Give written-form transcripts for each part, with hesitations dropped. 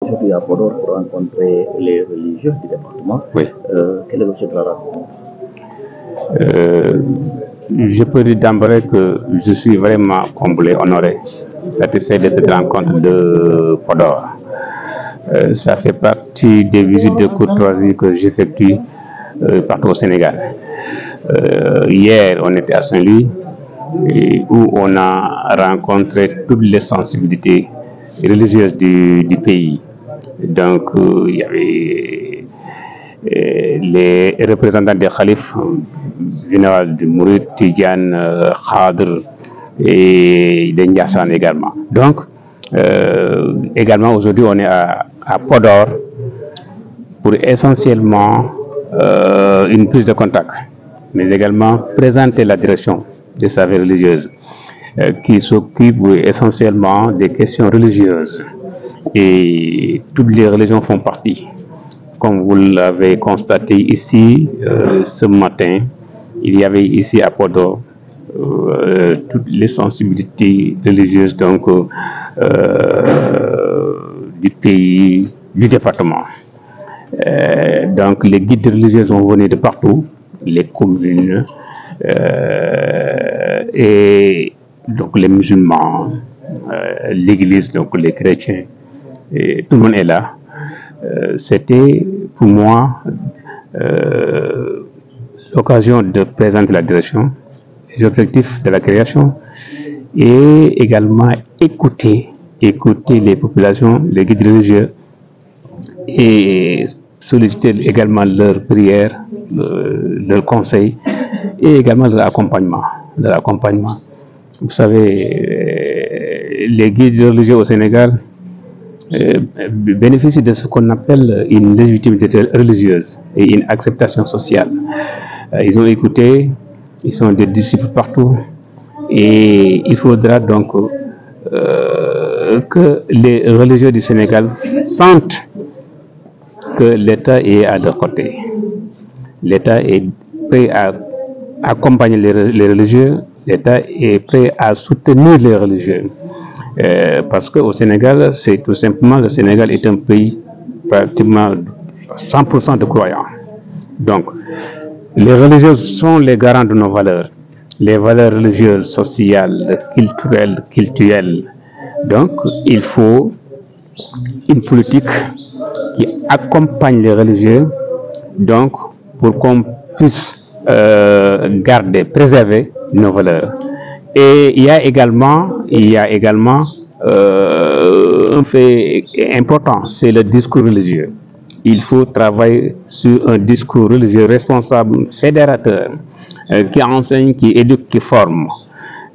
aujourd'hui à Podor pour rencontrer les religieux du département. Oui. Quel est l'objet de la rencontre? Je peux dire d'emblée que je suis vraiment comblé, honoré, satisfait de cette rencontre de Podor. Ça fait partie des visites de courtoisie que j'effectue partout au Sénégal. Hier, on était à Saint-Louis, où on a rencontré toutes les sensibilités religieuses du pays. Donc, il y avait les représentants des khalifs général du Mouride, Tidjane, Khadr et des Ndiassan également. Donc, également aujourd'hui, on est à Podor pour essentiellement une prise de contact, mais également présenter la direction des affaires religieuses qui s'occupe essentiellement des questions religieuses. Et toutes les religions font partie. Comme vous l'avez constaté ici, ce matin, il y avait ici à Podor toutes les sensibilités religieuses donc, du pays, du département. Donc les guides religieux sont venus de partout, les communes, et donc les musulmans, l'église, donc les chrétiens, et tout le monde est là. C'était pour moi l'occasion de présenter la direction, les objectifs de la création et également écouter les populations, les guides religieux et solliciter également leurs prières, leurs conseils et également leur accompagnement. Vous savez, les guides religieux au Sénégal bénéficient de ce qu'on appelle une légitimité religieuse et une acceptation sociale. Ils ont écouté, ils sont des disciples partout et il faudra donc que les religieux du Sénégal sentent que l'État est à leur côté. L'État est prêt à accompagner les religieux, l'État est prêt à soutenir les religieux. Parce qu'au Sénégal, c'est tout simplement, le Sénégal est un pays pratiquement 100% de croyants. Donc, les religieux sont les garants de nos valeurs, les valeurs religieuses, sociales, culturelles. Donc, il faut une politique qui accompagne les religieux, donc, pour qu'on puisse garder, préserver nos valeurs. Et il y a également un fait important, c'est le discours religieux. Il faut travailler sur un discours religieux responsable, fédérateur, qui enseigne, qui éduque, qui forme.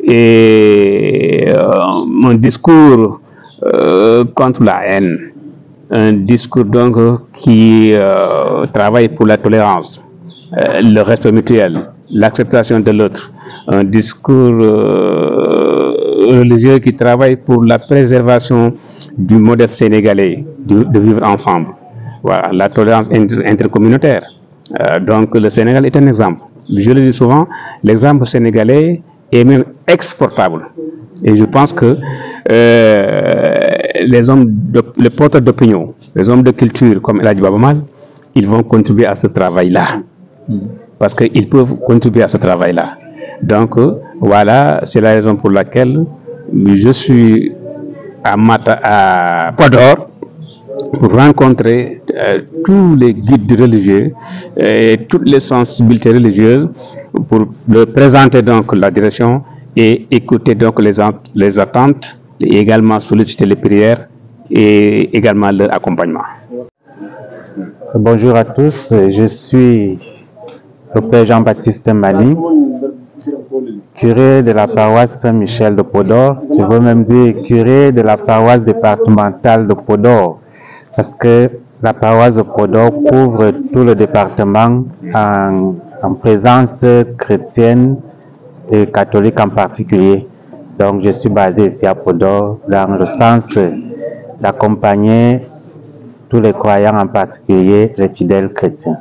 Et un discours contre la haine, un discours donc qui travaille pour la tolérance, le respect mutuel, l'acceptation de l'autre, un discours religieux qui travaille pour la préservation du modèle sénégalais, de vivre ensemble. Voilà, la tolérance intercommunautaire. Donc le Sénégal est un exemple. Je le dis souvent, l'exemple sénégalais est même exportable. Et je pense que les porteurs d'opinion, les hommes de culture comme El Hadji Baba Mal, ils vont contribuer à ce travail-là. Parce qu'ils peuvent contribuer à ce travail-là. Donc voilà, c'est la raison pour laquelle je suis à Podor pour rencontrer tous les guides religieux et toutes les sensibilités religieuses pour leur présenter donc la direction et écouter donc les attentes et également solliciter les prières et également leur accompagnement. Bonjour à tous, je suis le Père Jean-Baptiste Mali, curé de la paroisse Saint-Michel de Podor, je veux même dire curé de la paroisse départementale de Podor, parce que la paroisse de Podor couvre tout le département en présence chrétienne et catholique en particulier. Donc je suis basé ici à Podor dans le sens d'accompagner tous les croyants, en particulier les fidèles chrétiens.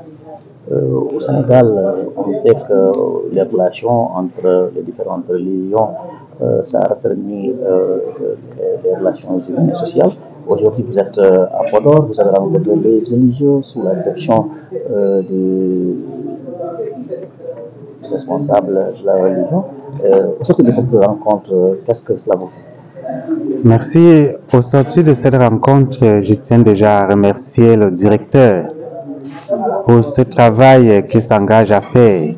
Au Sénégal, on sait que les relations entre les différentes religions, ça raffermit les relations humaines et sociales. Aujourd'hui, vous êtes à Podor, vous avez rencontré les religieux sous la direction du responsable de la religion. Au sortir de cette rencontre, qu'est-ce que cela vous fait? Merci. Au sortir de cette rencontre, je tiens déjà à remercier le directeur pour ce travail qu'il s'engage à faire.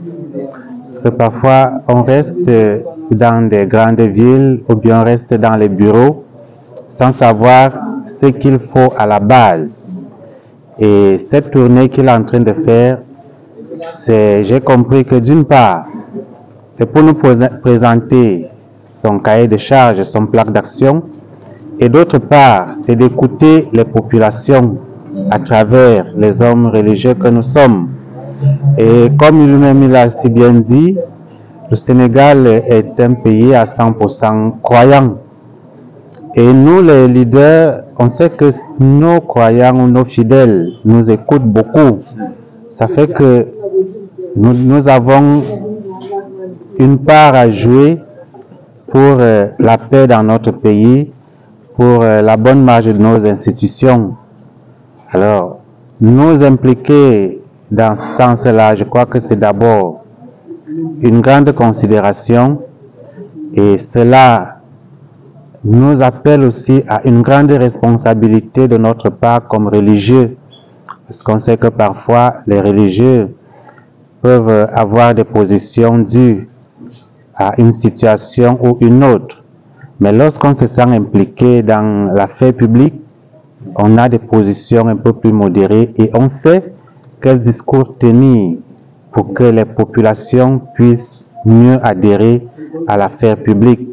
Parce que parfois, on reste dans des grandes villes ou bien on reste dans les bureaux sans savoir ce qu'il faut à la base. Et cette tournée qu'il est en train de faire, j'ai compris que d'une part, c'est pour nous présenter son cahier de charges, son plan d'action, et d'autre part, c'est d'écouter les populations à travers les hommes religieux que nous sommes. Et comme lui-même l'a si bien dit, le Sénégal est un pays à 100% croyant. Et nous, les leaders, on sait que nos croyants ou nos fidèles nous écoutent beaucoup. Ça fait que nous avons une part à jouer pour la paix dans notre pays, pour la bonne marche de nos institutions. Alors, nous impliquer dans ce sens-là, je crois que c'est d'abord une grande considération et cela nous appelle aussi à une grande responsabilité de notre part comme religieux, parce qu'on sait que parfois les religieux peuvent avoir des positions dues à une situation ou une autre. Mais lorsqu'on se sent impliqué dans l'affaire publique, on a des positions un peu plus modérées et on sait quel discours tenir pour que les populations puissent mieux adhérer à l'affaire publique.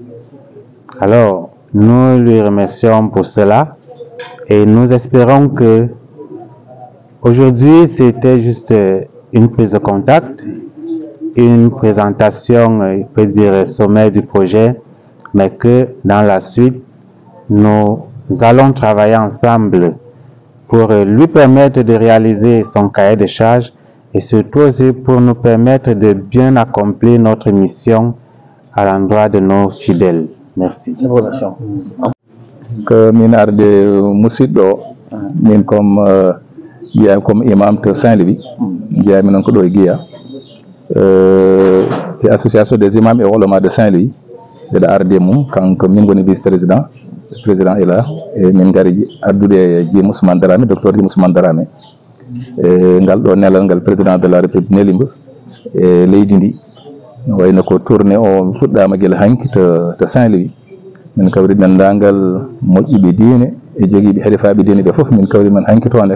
Alors, nous lui remercions pour cela et nous espérons que aujourd'hui c'était juste une prise de contact, une présentation, je peux dire, sommaire du projet, mais que dans la suite, nous allons travailler ensemble pour lui permettre de réaliser son cahier de charges et surtout aussi pour nous permettre de bien accomplir notre mission à l'endroit de nos fidèles. Merci. Que min arde musidɗo min comme imam de Saint-Louis jeyami noon ko ɗo e Guiya te association des imams et ulama de Saint-Louis mbeɗa arde mum kanko min woni vice président est là e min gari addude Djim Ousmane Darame docteur Djim Ousmane Darame e ngal ɗo nelal ngal président de la république nelimba e leydi ndi wayno ko tourné o fuɗɗama guila hanki to Saint-Louis min kawri dendagal moƴƴiɓe diine e jogiiɓe halifaɓe diine ɓe fof min kawri men hanki toon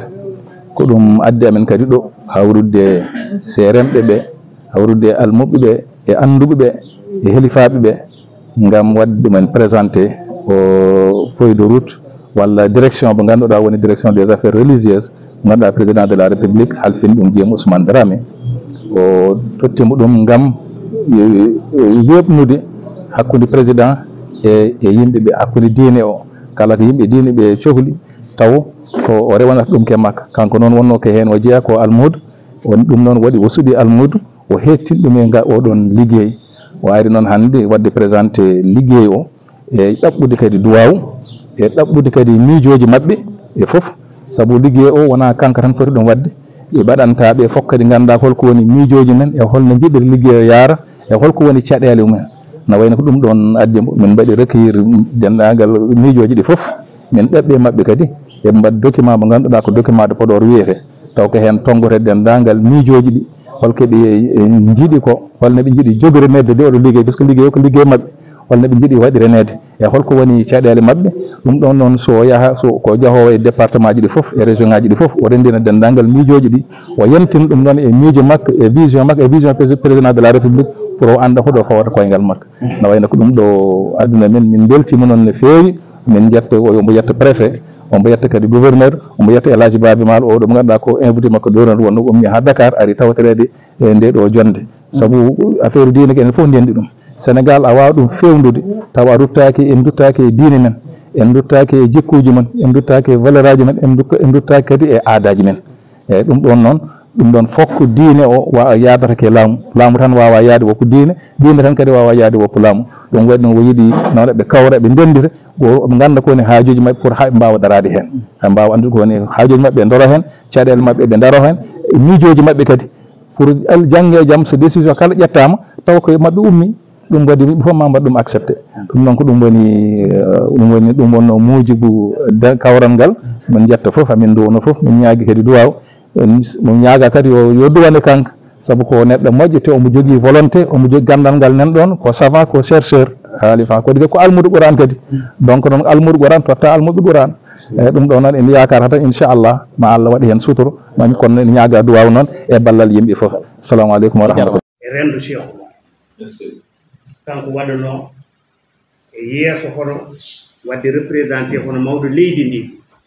ko ɗum addi amen kadi ɗo hawrude seremɓe ɓe hawrude almuɓe ɓe e anduɓe ɓe e halifaɓe ɓe ngam wadde ɗumen présenté o feuille de route walla direction mo ganduɗa woni direction des affaires religieuses mo ganduɗa président de la république halfini ɗum Djim Ousmane Darame o tottimo ɗum ngam weɓnude hakkude président e yimɓe ɓe hakkude diine o kala ko yimɓe diine ɓe cohli taw ko o rewanata ɗum ke makka kanko noon wonno ko heen o jeeya ko almudo on ɗum noon waɗi o suuɓi almudo o hettin ɗum e oɗon liggey o ari noon hannde wadde présenté liggey o e ɗaɓɓude kadi duwaw e ɗaɓɓude kadi miijoji maɓɓe e fof sabu liggey o wona kanko tan foti ɗum wadde ɓe mbaɗantaɓe fof kadi ganduɗa holko woni miijoji men e holno jiɗiri liggey o yaara e holko woni caɗele mumen na wayno ko ɗum ɗon addi min mbaɗi recueillir dendagal miijoji ɗi fof min ɗaɓɓe maɓɓe kadi eɓe mbaɗi document mo ganduɗa ko document de Podor wiyete taw ko hen tongote dendagal miijoji ɗi holkoɓe jiiɗi ko holno ɓe jiiɗi jogorenede de oɗo liggey puisque liggey o ko liggey maɓɓe holno ɓe jiiɗi waɗirenede e holko woni caɗele maɓɓe ɗum ɗon noon so yaha so ko jahowo e département ji ɗi fof e région ngaji ɗi fof o rendina dendagal miijoji ɗi o yantina ɗum ɗon e miijo makko e vision makko e vision président de la république pour o anda hoɗo fawata koyngal makko no wayno ko ɗum ɗo aduna men min beltima noon no feewi min jetta omo yetta préfet omo yetta kadi gouverneur omo yetta El Hadji Babi Mal oɗo mo ganduɗa ko invité makko gouverneur wonno ummi ha Dakar ari tawtorede e nde ɗo jonde sabu affaire diine ko enen fof ndendi ɗum Sénégal a wawa ɗum fewnude taw a ruttaki en duttaki e diine men en duttaki e jikkuji men en duttaki e valeur aji men en duttaki kadi e aadaji men eyyi ɗum ɗon noon ɗum ɗon fof ko diine o yadata ke laamu tan wawa yaade woppu diine tan kadi wawa yaade woppu laamu ɗum waɗi noon o yiiɗi noon ɓe kawra ɓe ndendira ɓe ganda kowoni haajuji mabɓe pour ha ɓe mbawa darade hen ɓe mbawa andude kowoni haajuji mabɓe ɓe daro hen caɗele mabɓe ɓe daro hen miijoji mabɓe kadi pour jangge e jaam so décision kala ƴettama taw ko mabɓe ummi ɗum waɗi yimɓe fof ma mbaɗ ɗum accepté ɗum noon ko ɗum wonno muujibu kawral ngal min jetta fof amin duwono fof min ñaagui kadi duwaw min ñaaga kadi yo duwane kanko saabu ko neɗɗo moƴƴo te omo jogui volonté omo jogui gandal ngal nan ɗon ko savant ko chercheur haali fa kodi ko almudo ɓuran kadi donc noon almudo ɓuran totta almuɓe ɓuran eyyi ɗum ɗo noon en yakata tan inchallah ma Allah waɗi hen sutoro mami kono en ñaaga duwaw noon e ballal yimɓe fof assalamu aleykum wa rahmatullah rendo Cheikh kanko waɗano e yeeso hono wadde représenté hono mawɗo leydi ndi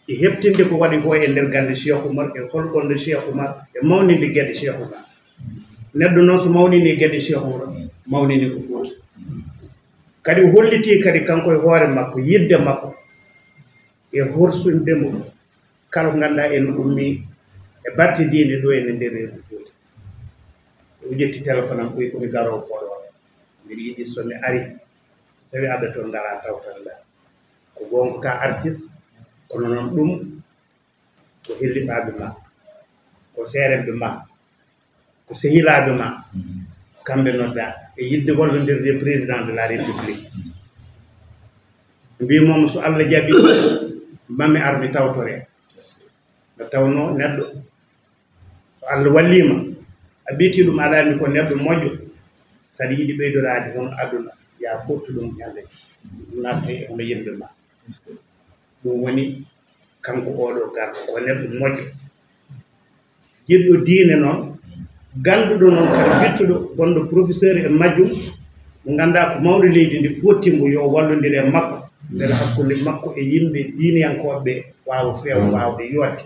e heɓtinde ko waɗi ko e nder gande Cheikh Oumar e holɗonde Cheikh Oumar e mawninde gueɗe Cheikh Oumar neɗɗo noon so mawnini gueɗe Cheikh Oumar mawnini ko foti kadi holliti kadi kanko e hoore makko yidde makko e horsundemo kala ko ganduɗa en ummi e batte diine ɗo ene nder reedu foti o ƴetti téléphone am koy komi garowo Podor mbiɗa yiɗi somi ari so tawi aɗa toon ngara tawtanɗa ko gonga ka artiste kono noon ɗum ko helliɓaɓe ma ko seereɓe ma ko sehilaɓe ma kamɓe nodda e yidde wallondirde président de la république mbimomo so Allah jaaɓi mami ar mi tawtore nde tawno neɗɗo so Allah wallima a ɓiiti ɗum alami ko neɗɗo moƴƴo saɗa yiɗi ɓeydorade hono aduna ya fottu ɗum ñande natte e hono yimɓe ma ɗum woni kanko oɗo garɗo ko neɗɗo moƴƴo jiɗɗo diine noon ganduɗo noon kadi bittuɗo gonɗo professeur e majjum mo ganduɗa ko mawɗo leydi ndi fottimo yo wallodire e makko beele hakkude makko e yimɓe diiniyankoɓe wawa feewa wawde yodde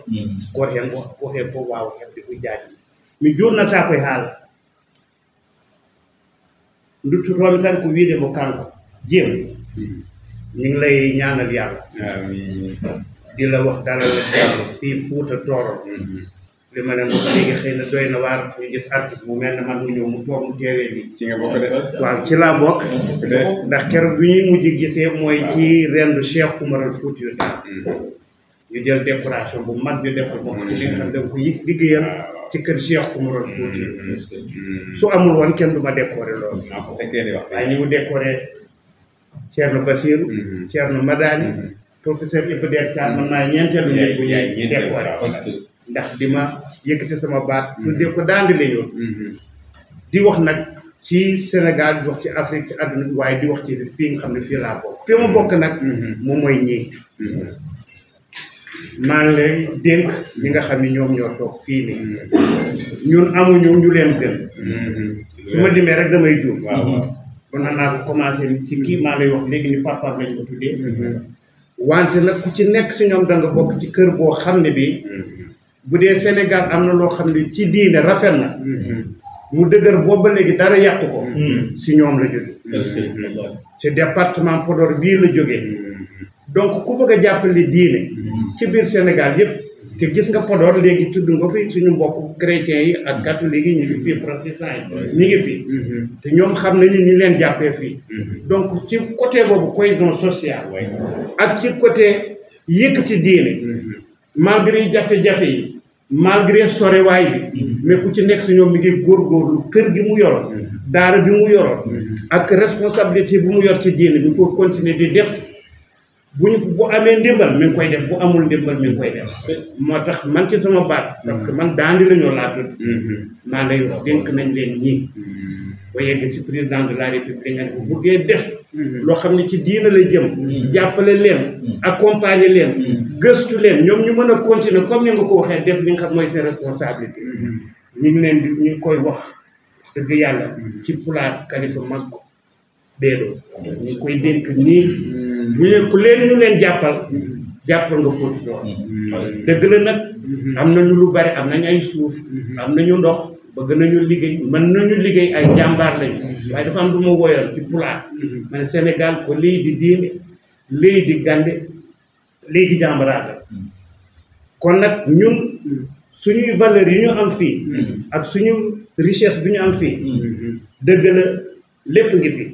goto hen fof wawa heɓde hujjaji mi jurnata koye haala duttotomi tan ko wiidemo kanko jim ñu ngi lay ñaanal yàlla di la wax dalal jàmm fii Fuuta Tooro li ma ne léegi xëy na doy na waar ñu gis artiste bu mel ne man mu ñëw mu toog mu teewee bi ci nga bokk de waaw ci laa bokk ndax keroog bi ñuy mujj gisee mooy ci rendu Cheikh Oumar Foutiyou Tall ñu jël décoration bu mag ñu defal ko li nga xam ne ko liggéeyal ci kër Cheikh Oumar Foutiyou su amul woon kenn du ma décoré loolu waaye ñu mu décoré Thierno Bassirou Thierno Madani professeur Iba Der Thiam man maa ñeenteelu nit bu ñuy décoré ndax di ma yëkkati sama baat tuddee ko daandi la yoon di wax nag ci Sénégal di wax ci Afrique ci àdduna bi waaye di wax ci fii nga xam ne fii laa bokk fii ma bokk nag moom mooy ñii maa ngi lay dénk ñi nga xam ne ñoom ñoo toog fii nii ñun amuñu ñu leen gën su ma demee rek damay juum kon naa ko commencé ci kii maa lay wax léegi ni papa lañ ko tuddee wante nag ku ci nekk si ñoom da nga bokk ci kër boo xam ne bi bu dee Sénégal am na loo xam ne ci diine rafet na mu dëgër boobu ba léegi dara yàqu ko si ñoom la jóge ci département Podor bii la jógee donc ku bëgg a jàppale diine ci biir Sénégal yëpp te gis nga Podor léegi tudd nga fi suñu mbokk chrétiens yi ak catholiques yi ñu ngi fii protestants yi ñu ngi fi te ñoom xam nañu ñu leen jàppee fii donc ci côté boobu cohésion sociale ak ci côté yëkkati diine malgré jafe-jafe yi malgré sorewaay bi mais ku ci nekk si ñoom mi ngi góorgóorlu kër gi mu yoroon daara bi mu yoroon ak responsabilité bi mu yor ci diine bi ko continuer di def bu amee ndimbal mi ngi koy def bu amul ndimbal mi ngi koy def moo tax man ci sama baat parce que man daandi la ñoo laa tudd maa lay wax dénk nañ leen ñii ba yegg si président de la république nga bu buggee def loo xam ne ci diina la jëm jàppale leen accompagner leen gëstu leen ñoom ñu mën a continuer comme ni nga ko waxee def li nga xam mooy seen responsabilité ñu ngi leen di ñu ngi koy wax dëgg yàlla ci pulaar Kalifa Maggo Beeɗo ñu ngi koy dénk nii bu leen ku leen ñu leen jàppal nga Fuuta Tooro dëgg la nag am nañu lu bari am nañu ay suuf am nañu ndox bëgg nañu liggéey mën nañu liggéey ay jàmbaar lañu waaye dafa am du ma woyoon ci pulaar ma ne Sénégal ko leydi diine leydi gande leydi jàmbaraade kon nag ñun suñuy valeurs yi ñu am fii ak suñu richesse bi ñu am fii dëgg la lépp ngi fi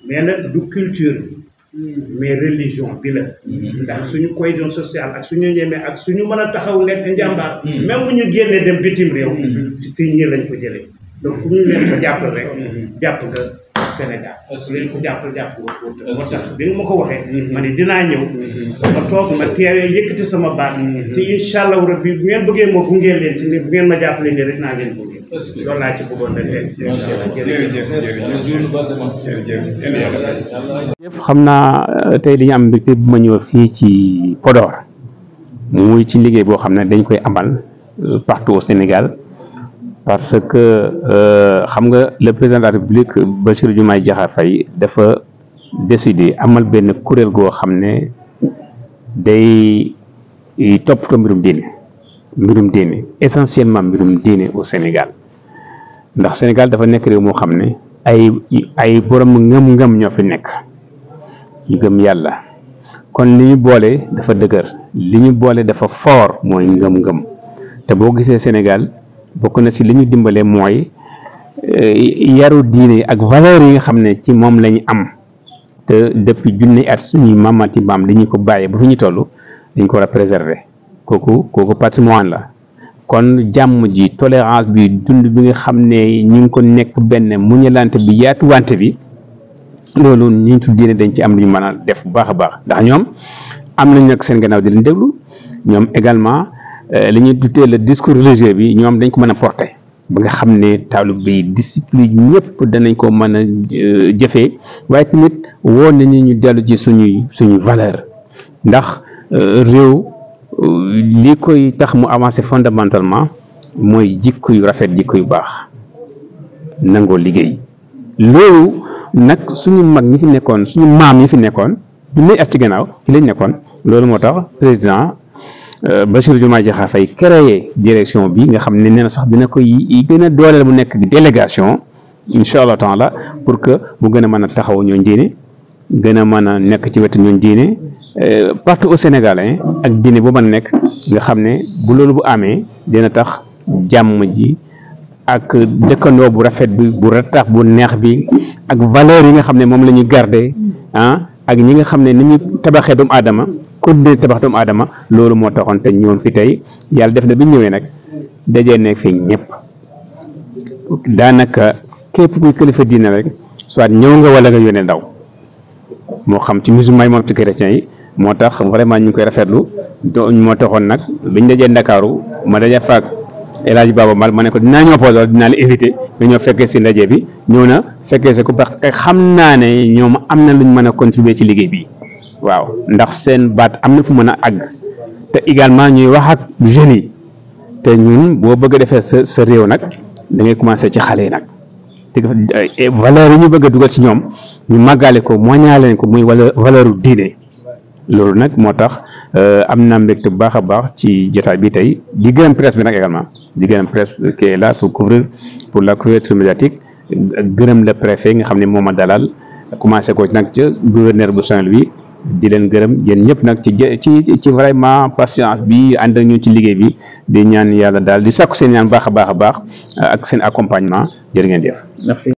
mais nag du culture mais religion bi la ndax suñu cohésion sociale ak suñu ñemee ak suñu mën a taxaw nekk njàmbaar même bu ñu génnee dem bitim réew si fii ñii lañ ko jëlee donc ku ñu leen ko jàppal rek jàpp nga Sénégal su leen ko jàppal jàpp nga Fouta moo tax bi nga ma ko waxee ma ne dinaa ñëw ma toog ma teewee yëkkati sama baat te incha allah rabbi bu ngeen bëggee ma gunge leen ci ni bu ngeen ma jàppale nii rek naa leen gunge loolu laa ci bëggoon na leen jërëjëf xam naa tey dañu am mbégte bu ma ñëw fii ci Podor muy ci liggéey boo xam ne dañ koy amal partout au Sénégal parce que xam nga le président de la République Bassirou Diomaye Diakhar Faye dafa décider amal benn kuréel goo xam ne day toppatoo mbirum diine essentiellement mbirum diine au Sénégal ndax Sénégal dafa nekk réew moo xam ne ay borom ngëm-ngëm ñoo fi nekk ñu gëm yàlla kon li ñu boole dafa dëgër li ñu boole dafa fort mooy ngëm-ngëm te boo gisee Sénégal bokk na ci li ñu dimbale mooy yaru diine ak valeur yi nga xam ne ci moom lañu am te depuis junni at suñuy mamati maam li ñu ko bàyyee ba fi ñu toll dañ ko war a préserver kooku patrimoine la kon jàmm ji tolérance bi dund bi nga xam ne ñu ngi ko nekk benn muñalante bi yaatuwante bi loolu ñu tudd diine dañ ci am lu ñu mën a def bu baax a baax ndax ñoom am nañ nag seen gannaaw di leen déglu ñoom également li ñuy tuddee le discours religieux bi ñoom dañ ko mën a porter ba nga xam ne taalibe bi discipline ñëpp danañ ko mën a jëfee waaye tamit woo nañu ñu dellu ci suñuy valeur ndax réew li koy tax mu avancer fondamentalement mooy jikko yu rafet jikko yu baax nangoo liggéey loolu nag suñu mag ñi fi nekkoon suñu maam yi fi nekkoon du lay at ci gannaaw ci lañ nekkoon loolu moo tax président Bassirou Diomaye Diakhar Faye créé direction bi nga xam ne nee na sax dina ko gën a dooleel mu nekk délégation incha allah taala pour que mu gën a mën a taxaw ñooñ diine gën a mën a nekk ci wetu ñooñ diine partout au Sénégal ak diine bu mën a nekk nga xam ne bu loolu bu amee dina tax jàmm ji ak dëkkandoo bu rafet bi bu ratax bu neex bi ak valeur yi nga xam ne moom la ñu garder ak ñi nga xam ne ni ñu tabaxee doomu aadama continuer tabax doomu aadama loolu moo taxoon te ñëwoon fi tey yàlla def na bi ñëwee nag dajee nekk fi ñëpp daanaka képp kuy kilifa diine rek soit ñëw nga wala nga yónnee ndaw moo xam ci musulman yi moom ci chrétien yi moo tax vraiment ñu ngi koy rafetlu moo taxoon nag biñ dajee Ndakaaru ma daje faak El Hadj Baba Mal ma ne ko dinaa ñëw Podor dinaa la invité nga ñëw fekkee si ndaje bi ñëw na fekkee si ko parce que xam naa ne ñoom am na luñ mën a contribuer ci liggéey bi waaw ndax seen baat am na fu mën a àgg te également ñuy wax ak jeunes yi te ñun boo bëgg a defee sa réew nag da ngay commencer ci xale yi nag te valeur yi ñu bëgg a dugal ci ñoom ñu màggale ko moñaale leen ko muy valeur diine loolu nag moo tax am na mbégte bu baax a baax ci jotaay bi tey di gërëm presse bi nag également di gërëm presse qui est là pour couvrir pour la couverture médiatique gërëm le préfet nga xam ne moom a dalal commencé ko nag ca gouverneur bu Saint-Louis di leen gërëm yéen ñëpp nag ci vraiment patience bi ànd ak ñu ci liggéey bi di ñaan yàlla daal di sakku seen ñaan baax a baax ak seen accompagnement jërë ngeen jëf. Merci.